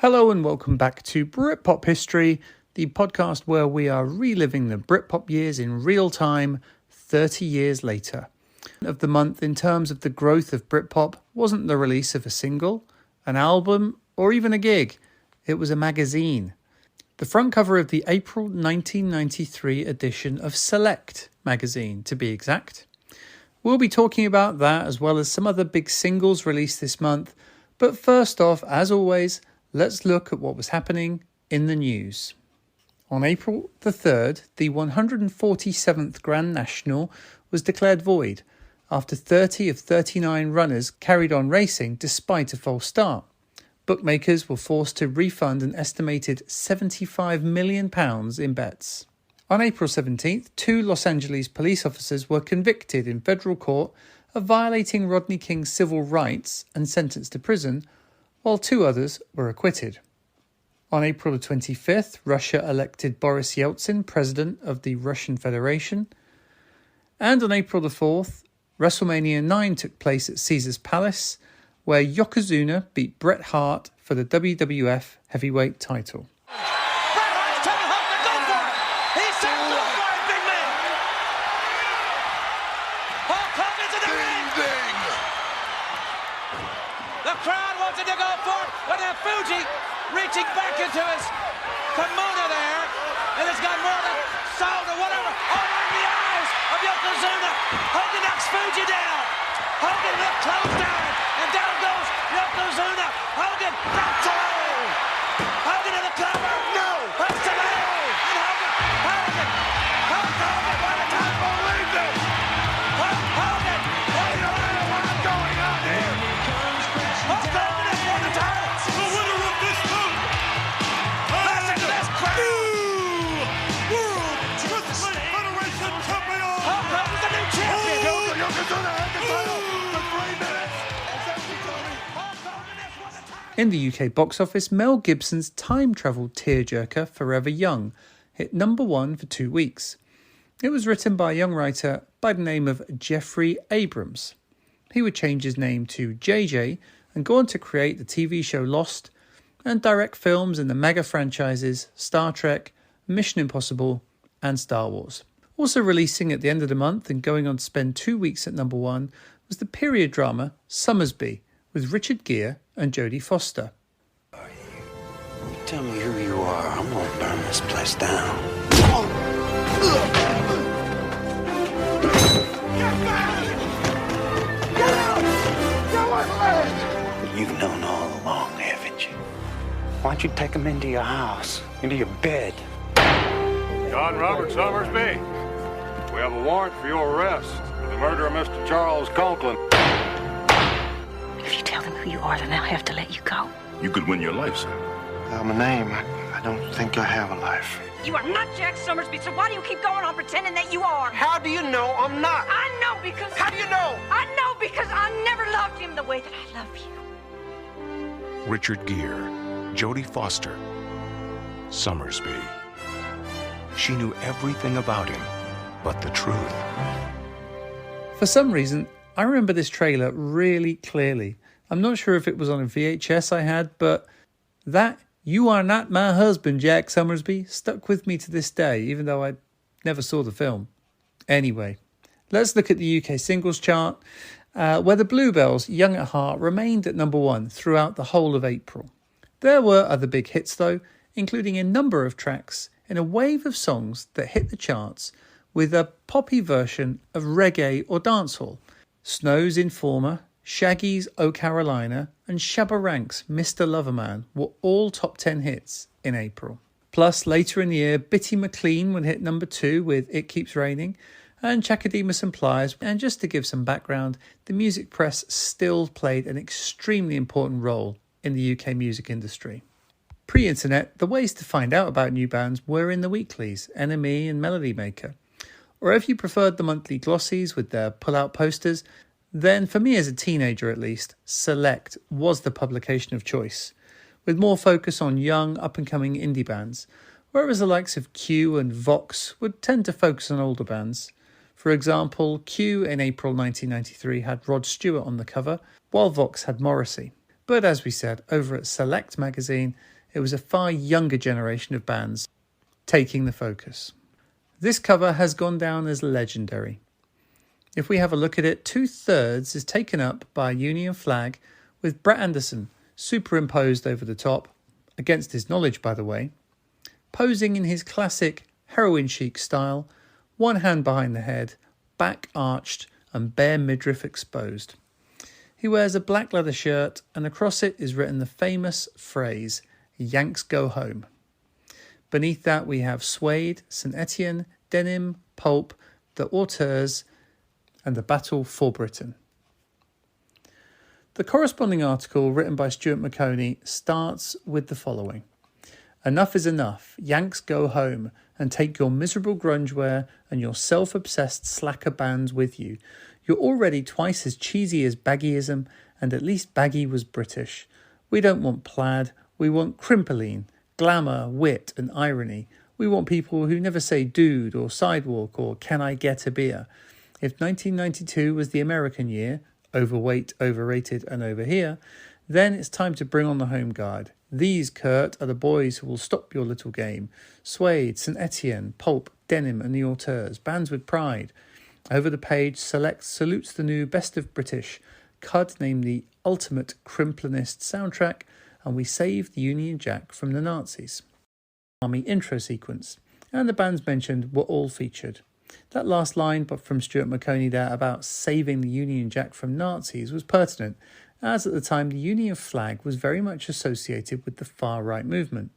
Hello and welcome back to Britpop History, the podcast where we are reliving the Britpop years in real time 30 years later. Of the month in terms of the growth of Britpop wasn't the release of a single, an album, or even a gig. It was a magazine. The front cover of the April 1993 edition of Select magazine, to be exact. We'll be talking about that as well as some other big singles released this month. But first off, as always, let's look at what was happening in the news. On April the 3rd, the 147th Grand National was declared void after 30 of 39 runners carried on racing despite a false start. Bookmakers were forced to refund an estimated £75 million in bets. On April 17th, 2 Los Angeles police officers were convicted in federal court of violating Rodney King's civil rights and sentenced to prison, while 2 others were acquitted. On April 25th, Russia elected Boris Yeltsin president of the Russian Federation. And on April 4th, WrestleMania 9 took place at Caesars Palace, where Yokozuna beat Bret Hart for the WWF Heavyweight title. Bret Hart's telling Hulk to go for it! He said go for it, big man! Hulk Hogan's in the ring! Ding! The crowd wants him to go for it, but then Fuji reaching back into his kimono there, and it's got more than salt or whatever all in the eyes of Yokozuna. Hogan knocks Fuji down. Hogan look close down, and down goes Yokozuna. Hogan knocks him out. Hogan in the cover. No! Hurts the leg. And Hogan. Hulk Hogan, by the time. Believe this! Hulk Hogan. What's going on here? Hulk Hogan has won the title. The winner of this bout, Listen to this crowd. World Wrestling Federation Champion! Hulk Hogan's the new champion. Yokozuna had the title for 3 minutes. Is that what you told me? Hulk Hogan has won the title. In the UK box office, Mel Gibson's time-travel tearjerker Forever Young hit number 1 for 2 weeks. It was written by a young writer by the name of Jeffrey Abrams. He would change his name to JJ and go on to create the TV show Lost and direct films in the mega franchises Star Trek, Mission Impossible and Star Wars. Also releasing at the end of the month and going on to spend 2 weeks at number 1 was the period drama Summersby with Richard Gere and Jodie Foster. Tell me who you are. I'm gonna burn this place down. But you've known all along, haven't you? Why don't you take him into your house, into your bed? John Robert Summersby, we have a warrant for your arrest for the murder of Mr. Charles Conklin. If you tell them who you are, then I'll have to let you go. You could win your life, sir. Without my name, I don't think I have a life. You are not Jack Summersby, so why do you keep going on pretending that you are? How do you know I'm not? I know because... How do you know? I know because I never loved him the way that I love you. Richard Gere, Jodie Foster, Summersby. She knew everything about him, but the truth. For some reason, I remember this trailer really clearly. I'm not sure if it was on a VHS I had, but that "You are not my husband, Jack Summersby" stuck with me to this day, even though I never saw the film. Anyway, let's look at the UK singles chart, where the Bluebells' Young at Heart remained at number 1 throughout the whole of April. There were other big hits though, including a number of tracks in a wave of songs that hit the charts with a poppy version of reggae or dancehall. Snow's Informer, Shaggy's "Oh Carolina" and Shabba Ranks' "Mr. Loverman" were all top 10 hits in April. Plus, later in the year, Bitty McLean would hit number 2 with "It Keeps Raining" and Chakademus and Pliers. And just to give some background, the music press still played an extremely important role in the UK music industry. Pre-internet, the ways to find out about new bands were in the weeklies, NME and Melody Maker. Or if you preferred the monthly glossies with their pull-out posters, then for me as a teenager at least, Select was the publication of choice, with more focus on young, up-and-coming indie bands, whereas the likes of Q and Vox would tend to focus on older bands. For example, Q in April 1993 had Rod Stewart on the cover, while Vox had Morrissey. But as we said, over at Select magazine, it was a far younger generation of bands taking the focus. This cover has gone down as legendary. If we have a look at it, 2/3 is taken up by a Union flag with Brett Anderson superimposed over the top, against his knowledge by the way, posing in his classic heroin chic style, one hand behind the head, back arched and bare midriff exposed. He wears a black leather shirt and across it is written the famous phrase, "Yanks go home." Beneath that we have Suede, St. Etienne, Denim, Pulp, the Auteurs and the Battle for Britain. The corresponding article, written by Stuart McConey, starts with the following. "Enough is enough. Yanks go home and take your miserable grungeware and your self-obsessed slacker bands with you. You're already twice as cheesy as Baggyism, and at least Baggy was British. We don't want plaid, we want crimpoline, glamour, wit and irony. We want people who never say dude or sidewalk or can I get a beer. If 1992 was the American year, overweight, overrated and over here, then it's time to bring on the home guard. These, Kurt, are the boys who will stop your little game. Suede, St. Etienne, Pulp, Denim and the Auteurs, bands with pride." Over the page, Select salutes the new Best of British, Cud named the ultimate crimplinist soundtrack, and we save the Union Jack from the Nazis. Army intro sequence, and the bands mentioned were all featured. That last line but from Stuart McConey there about saving the Union Jack from Nazis was pertinent, as at the time the Union flag was very much associated with the far-right movement,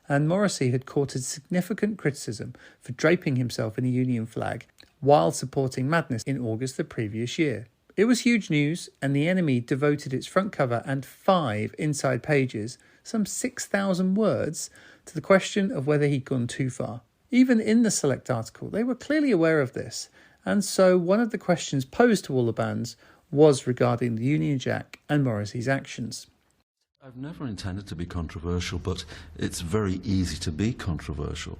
and Morrissey had courted significant criticism for draping himself in a Union flag while supporting Madness in August the previous year. It was huge news, and the Enemy devoted its front cover and 5 inside pages, some 6,000 words, to the question of whether he'd gone too far. Even in the Select article, they were clearly aware of this, and so one of the questions posed to all the bands was regarding the Union Jack and Morrissey's actions. I've never intended to be controversial, but it's very easy to be controversial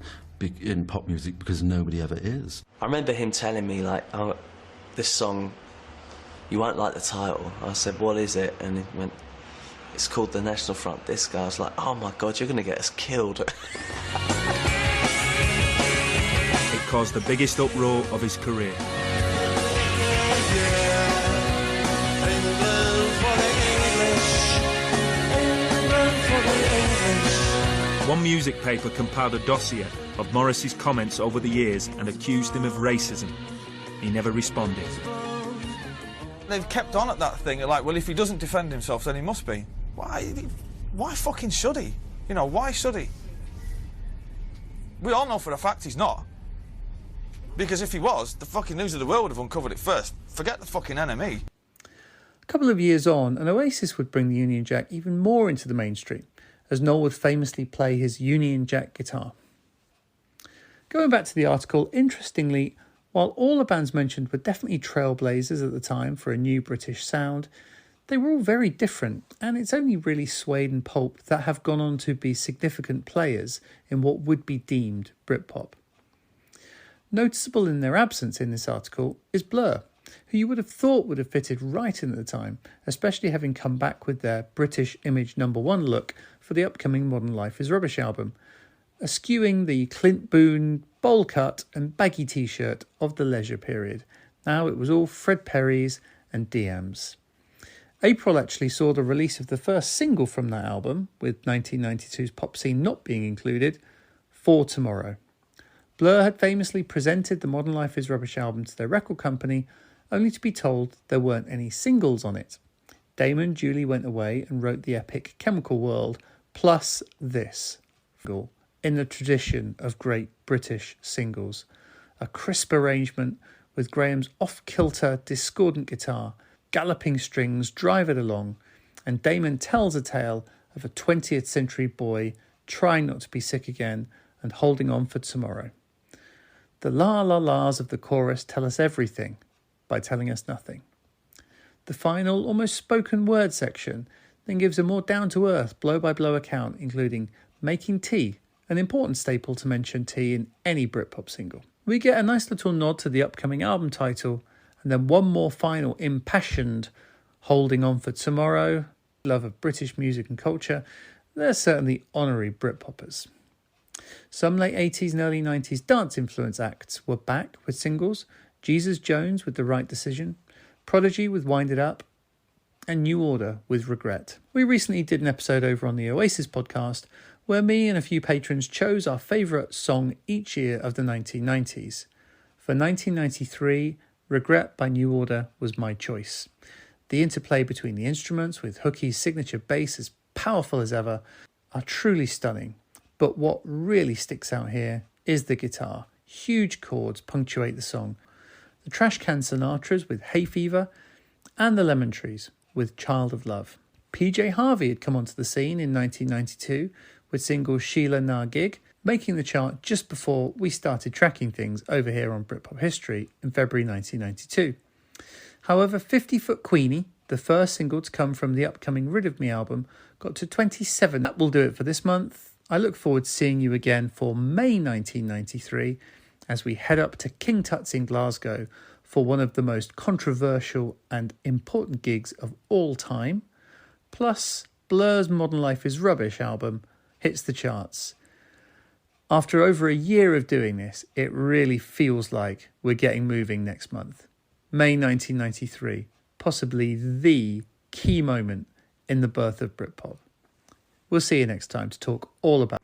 in pop music because nobody ever is. I remember him telling me, like, "Oh, this song, you won't like the title." I said, "What is it?" And he went, "It's called The National Front Disc." I was like, "Oh my God, you're going to get us killed." It caused the biggest uproar of his career. One music paper compiled a dossier of Morrissey's comments over the years and accused him of racism. He never responded. They've kept on at that thing, like, well, if he doesn't defend himself, then he must be. Why fucking should he? You know, why should he? We all know for a fact he's not. Because if he was, the fucking News of the World would have uncovered it first. Forget the fucking NME. A couple of years on, and Oasis would bring the Union Jack even more into the mainstream, as Noel would famously play his Union Jack guitar. Going back to the article, interestingly, while all the bands mentioned were definitely trailblazers at the time for a new British sound, they were all very different, and it's only really Suede and Pulp that have gone on to be significant players in what would be deemed Britpop. Noticeable in their absence in this article is Blur, who you would have thought would have fitted right in at the time, especially having come back with their British Image #1 look for the upcoming Modern Life is Rubbish album, eschewing the Clint Boone bowl cut and baggy t-shirt of the leisure period. Now it was all Fred Perry's and DM's. April actually saw the release of the first single from that album, with 1992's Pop Scene not being included, For Tomorrow. Blur had famously presented the Modern Life is Rubbish album to their record company, only to be told there weren't any singles on it. Damon duly went away and wrote the epic Chemical World, plus this, in the tradition of great British singles. A crisp arrangement with Graham's off-kilter, discordant guitar, galloping strings drive it along, and Damon tells a tale of a 20th century boy trying not to be sick again and holding on for tomorrow. The la-la-las of the chorus tell us everything by telling us nothing. The final, almost spoken word section then gives a more down-to-earth, blow-by-blow account, including making tea, an important staple to mention tea in any Britpop single. We get a nice little nod to the upcoming album title, and then one more final impassioned holding on for tomorrow, love of British music and culture, they're certainly honorary Britpoppers. Some late 80s and early 90s dance influence acts were back with singles, Jesus Jones with The Right Decision, Prodigy with Wind It Up, and New Order with Regret. We recently did an episode over on the Oasis podcast where me and a few patrons chose our favourite song each year of the 1990s. For 1993, Regret by New Order was my choice. The interplay between the instruments, with Hookie's signature bass as powerful as ever, are truly stunning. But what really sticks out here is the guitar. Huge chords punctuate the song. The Trash Can Sinatras with Hay Fever, and the Lemon Trees with Child of Love. PJ Harvey had come onto the scene in 1992 with single Sheila Na Gig, making the chart just before we started tracking things over here on Britpop History in February 1992. However, 50 Foot Queenie, the first single to come from the upcoming Rid of Me album, got to 27. That will do it for this month. I look forward to seeing you again for May 1993 as we head up to King Tut's in Glasgow for one of the most controversial and important gigs of all time. Plus, Blur's Modern Life is Rubbish album hits the charts. After over a year of doing this, it really feels like we're getting moving next month. May 1993, possibly the key moment in the birth of Britpop. We'll see you next time to talk all about